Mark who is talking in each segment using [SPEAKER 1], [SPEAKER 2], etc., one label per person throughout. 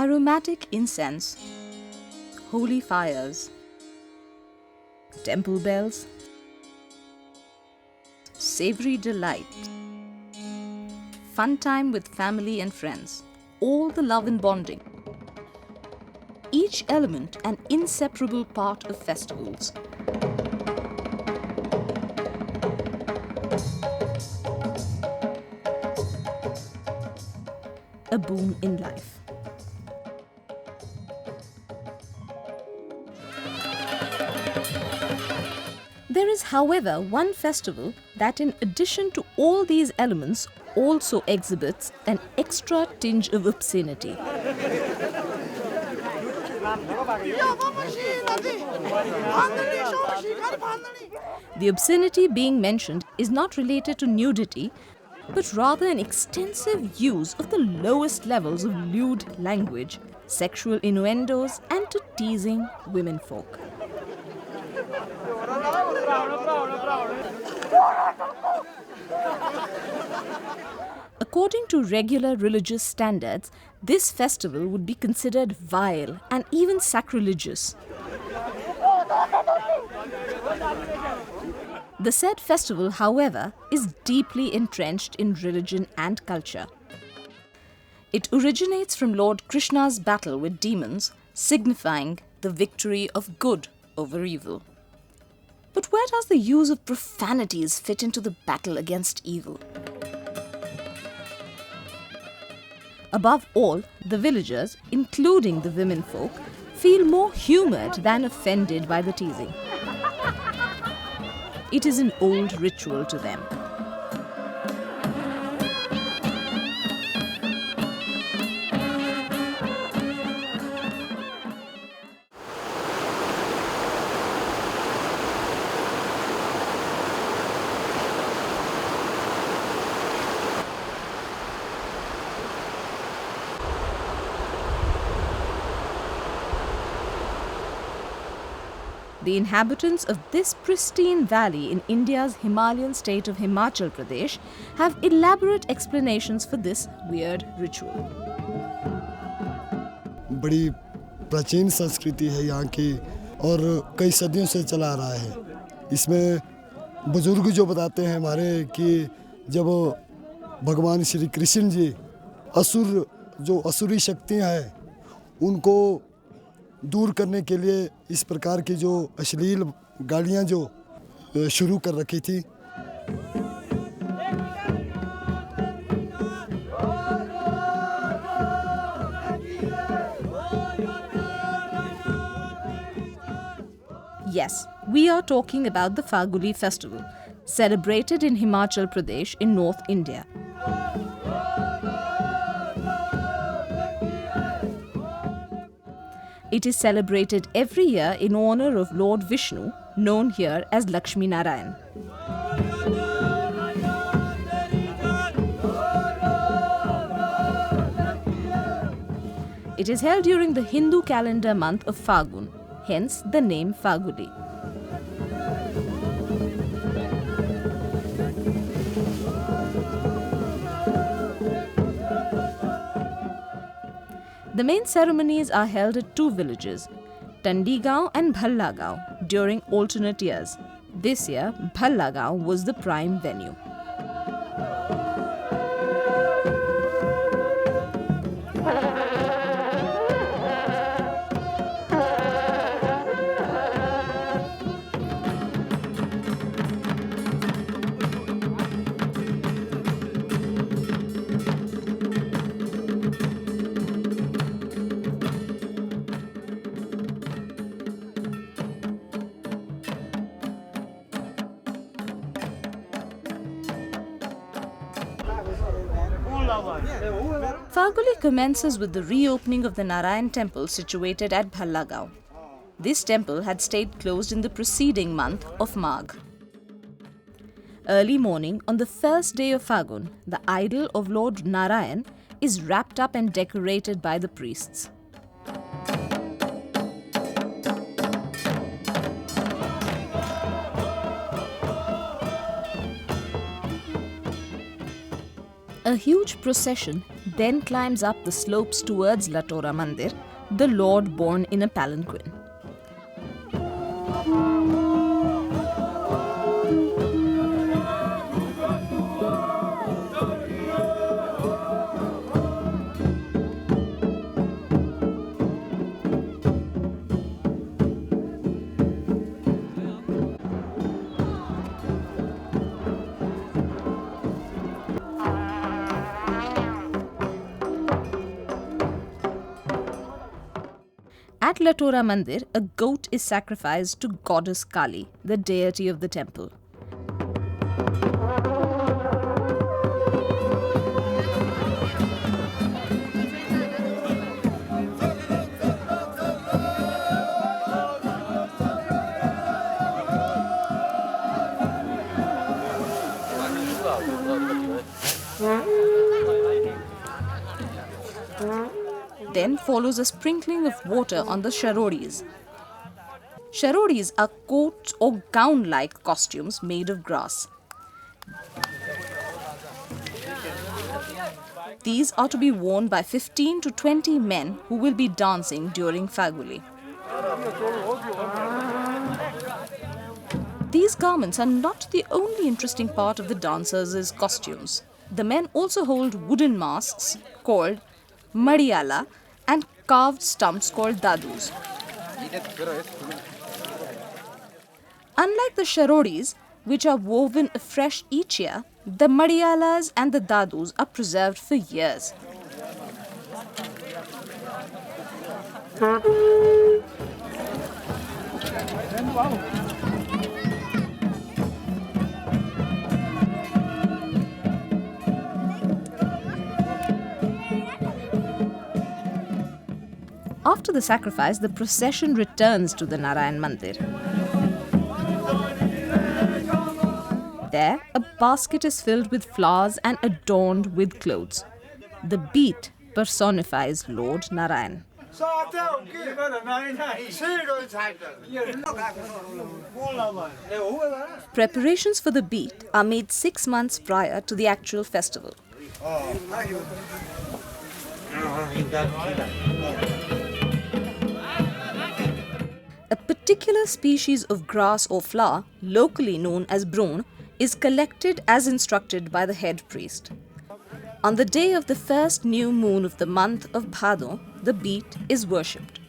[SPEAKER 1] aromatic incense, holy fires, temple bells, savoury delight, fun time with family and friends, all the love and bonding. Each element an inseparable part of festivals. A boon in life. There is, however, one festival that, in addition to all these elements, also exhibits an extra tinge of obscenity. The obscenity being mentioned is not related to nudity, but rather an extensive use of the lowest levels of lewd language, sexual innuendos, and to teasing womenfolk. According to regular religious standards, this festival would be considered vile and even sacrilegious. The said festival, however, is deeply entrenched in religion and culture. It originates from Lord Krishna's battle with demons, signifying the victory of good over evil. But where does the use of profanities fit into the battle against evil? Above all, the villagers, including the womenfolk, feel more humoured than offended by the teasing. It is an old ritual to them. The inhabitants of this pristine valley in India's Himalayan state of Himachal Pradesh have elaborate explanations for this weird ritual.
[SPEAKER 2] बड़ी प्राचीन संस्कृति है यहाँ की और कई सदियों से चला आ रहा है। इसमें बुजुर्ग जो बताते हैं हमारे कि जब भगवान श्री कृष्ण जी असुरी शक्तियाँ हैं उनको दूर करने के लिए इस प्रकार की जो अश्लील गालियाँ जो शुरू कर रखी थी।
[SPEAKER 1] Yes, we are talking about the Faguli festival, celebrated in Himachal Pradesh in North India. It is celebrated every year in honor of Lord Vishnu, known here as Lakshmi Narayan. It is held during the Hindu calendar month of Fagun, hence the name Faguli. The main ceremonies are held at two villages, Tandigaon and Bhallagaon, during alternate years. This year, Bhallagaon was the prime venue. Faguli commences with the reopening of the Narayan temple situated at Bhallagaon. This temple had stayed closed in the preceding month of Magh. Early morning on the first day of Fagun, the idol of Lord Narayan is wrapped up and decorated by the priests. A A huge procession then climbs up the slopes towards Latora Mandir, the Lord born in a palanquin. At Latora Mandir, a goat is sacrificed to goddess Kali, the deity of the temple. Then follows a sprinkling of water on the sharodis. Sharodis are coats or gown-like costumes made of grass. These are to be worn by 15 to 20 men who will be dancing during Faguli. These garments are not the only interesting part of the dancers' costumes. The men also hold wooden masks called madiyala and carved stumps called dadus. Unlike the sharodis, which are woven afresh each year, the madiyalas and the dadus are preserved for years. After the sacrifice, the procession returns to the Narayan Mandir. There, a basket is filled with flowers and adorned with clothes. The beat personifies Lord Narayan. Preparations for the beat are made 6 months prior to the actual festival. A particular species of grass or flower, locally known as broon, is collected as instructed by the head priest. On the day of the first new moon of the month of Bhado, the beat is worshipped.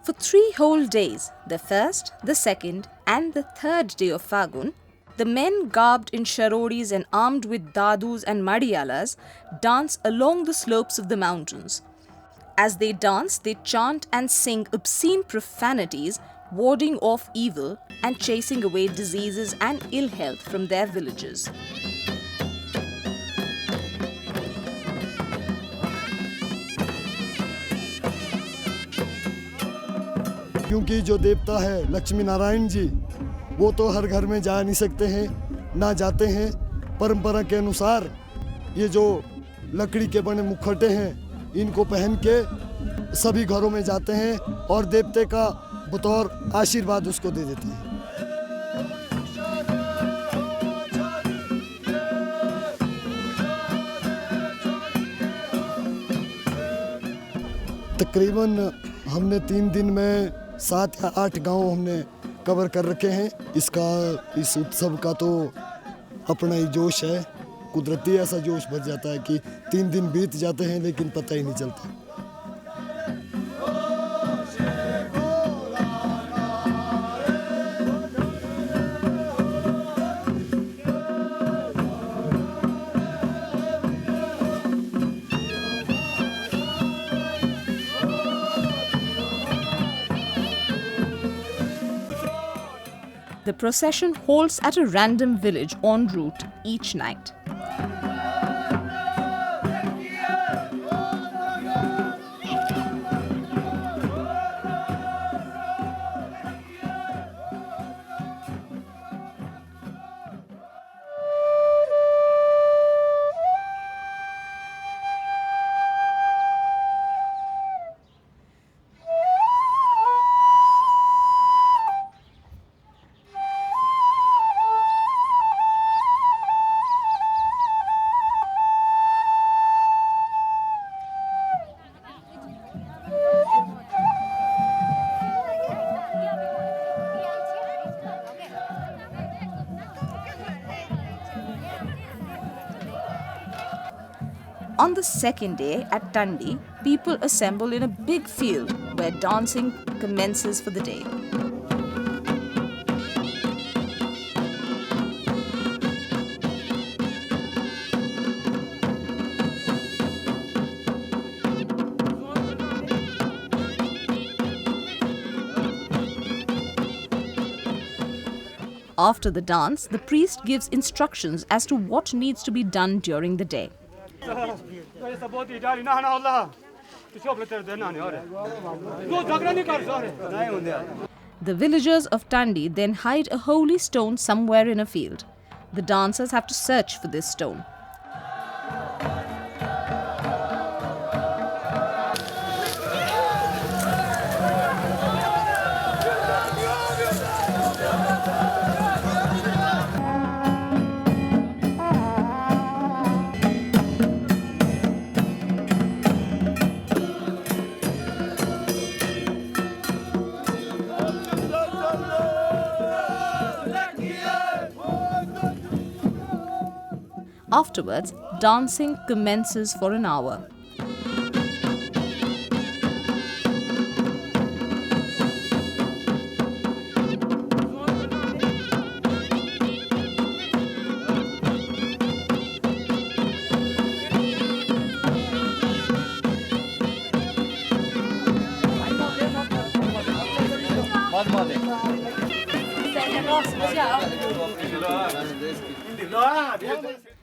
[SPEAKER 1] For 3 whole days, the first, the second, and the third day of Fagun, the men garbed in sharodis and armed with dadus and madiyalas dance along the slopes of the mountains. As they dance, they chant and sing obscene profanities, warding off evil and chasing away diseases and ill health from their villages.
[SPEAKER 2] क्योंकि जो देवता है लक्ष्मी नारायण जी, वो तो हर घर में जा नहीं सकते हैं, ना जाते हैं। परंपरा के अनुसार ये जो लकड़ी के बने मुखौटे हैं, इनको पहन के सभी घरों में जाते हैं और देवते का बतौर आशीर्वाद उसको दे देते हैं। तकरीबन हमने 3 दिन में 7 या 8 गांव हमने कवर कर रखे हैं। इस उत्सव का तो अपना ही जोश है, कुदरती ऐसा जोश भर जाता है कि 3 दिन बीत जाते हैं लेकिन पता ही नहीं चलता।
[SPEAKER 1] procession halts at a random village en route each night. On the second day at Tandi, people assemble in a big field where dancing commences for the day. After the dance, the priest gives instructions as to what needs to be done during the day. The villagers of Tandi then hide a holy stone somewhere in a field. The dancers have to search for this stone. Afterwards, dancing commences for an hour.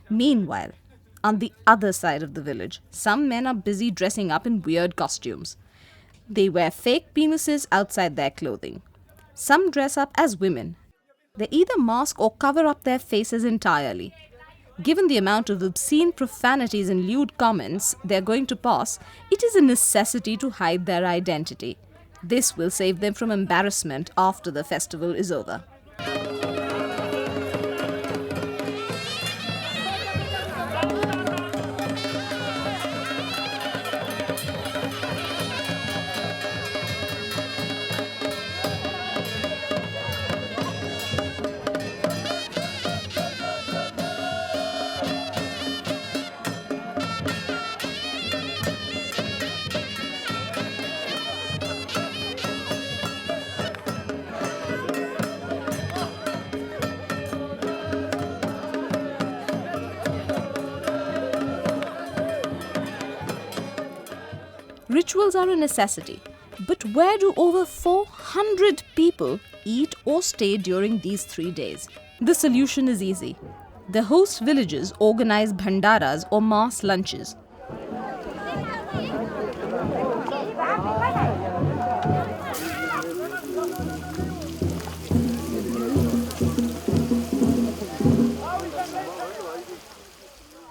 [SPEAKER 1] Meanwhile, on the other side of the village, some men are busy dressing up in weird costumes. They wear fake penises outside their clothing. Some dress up as women. They either mask or cover up their faces entirely. Given the amount of obscene profanities and lewd comments they are going to pass, it is a necessity to hide their identity. This will save them from embarrassment after the festival is over. Rituals are a necessity, but where do over 400 people eat or stay during these 3 days? The solution is easy. The host villages organize bhandaras or mass lunches.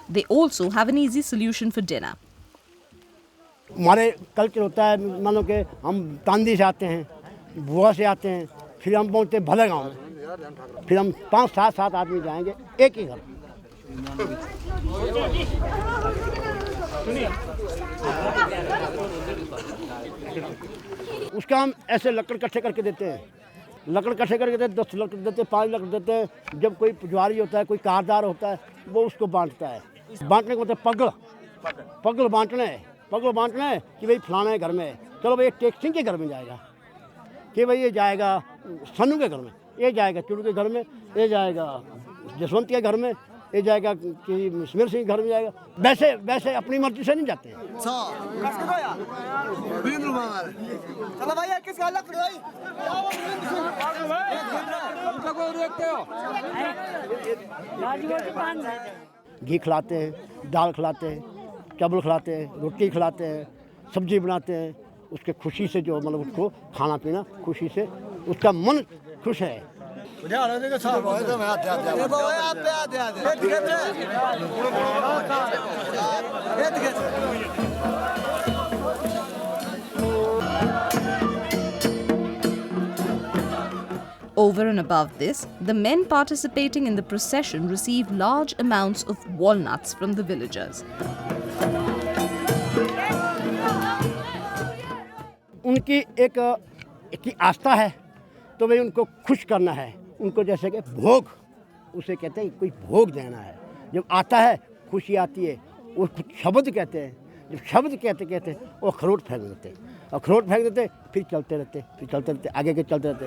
[SPEAKER 1] They also have an easy solution for dinner.
[SPEAKER 3] हमारे culture होता है, मानो कि हम तांदी से आते हैं, बुआ से आते हैं, फिर हम पहुँचते भले गाँव में, फिर हम 5-7 आदमी जाएंगे एक ही घर। उसका हम ऐसे लकड़ इकट्ठे करके देते हैं, लकड़ इकट्ठे करके देते 10 लकड़ देते हैं, 5 लकड़ देते हैं। जब कोई पुजारी होता है, कोई कारदार होता है, वो उसको बांटता है। बांटने को मतलब पगल बांटना है कि भाई फलाने घर में, चलो भाई टेक्सिंग के घर में जाएगा, कि भाई ये जाएगा सन्नू के घर में, ये जाएगा चुड़ू के घर में, ये जाएगा जसवंत के घर में, ये जाएगा कि मेरे सिंह घर में जाएगा, वैसे वैसे अपनी मर्जी से नहीं जाते हैं। घी खिलाते हैं, दाल खिलाते हैं, चावल खिलाते हैं, रोटी खिलाते हैं, सब्जी बनाते हैं। उसके खुशी से जो मतलब उसको खाना पीना खुशी से उसका मन खुश है।
[SPEAKER 1] Over and above this, the men participating in the procession receive large amounts of walnuts from the villagers.
[SPEAKER 3] उनकी एक आस्था है, तो भाई उनको खुश करना है। उनको जैसे कि भोग, उसे कहते हैं कोई भोग देना है। जब आता है खुशी आती है, वो कुछ शब्द कहते हैं। जब शब्द कहते वो अखरोट फेंक देते, अखरोट फेंक देते, फिर चलते रहते, आगे के चलते रहते।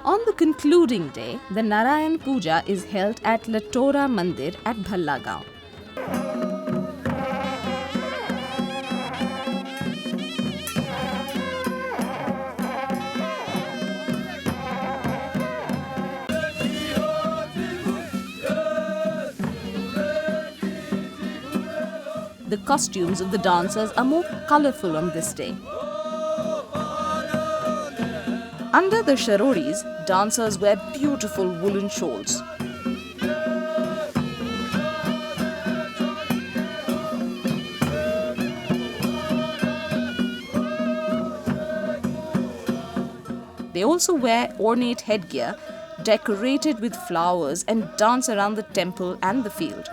[SPEAKER 1] On the concluding day, the Narayan Puja is held at Latora Mandir at Bhallagaon. The costumes of the dancers are more colourful on this day. Under the sharoris, dancers wear beautiful woolen shawls. They also wear ornate headgear decorated with flowers and dance around the temple and the field.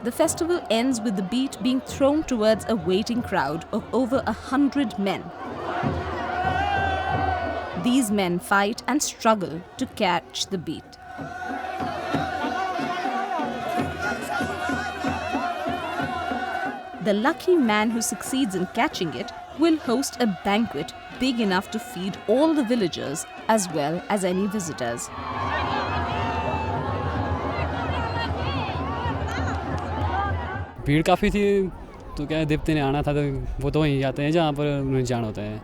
[SPEAKER 1] The festival ends with the beat being thrown towards a waiting crowd of over 100 men. These men fight and struggle to catch the beat. The lucky man who succeeds in catching it will host a banquet big enough to feed all the villagers as well as any visitors.
[SPEAKER 4] भीड़ काफ़ी थी, तो क्या देवते ने आना था, तो वो तो वहीं जाते हैं जहाँ पर उन्हें जाना होता है।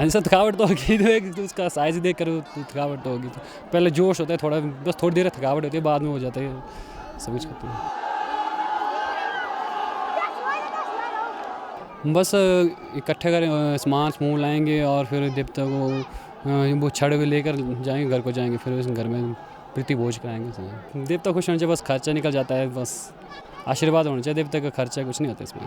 [SPEAKER 4] ऐसा थकावट तो होगी, तो उसका साइज़ देख कर थकावट तो होगी। तो पहले जोश होता है थोड़ा, बस थोड़ी देर थकावट होती है, बाद में हो जाता है सब कुछ खत्म। बस इकट्ठे करें सामान लाएंगे और फिर देवता को वो छड़ लेकर जाएंगे, घर को जाएंगे, फिर उस घर में प्रीति भोज कराएंगे। देवता खुश होने चाहिए, बस खर्चा निकल जाता है, बस आशीर्वाद होना चाहिए देवता का, खर्चा कुछ नहीं होता इसमें।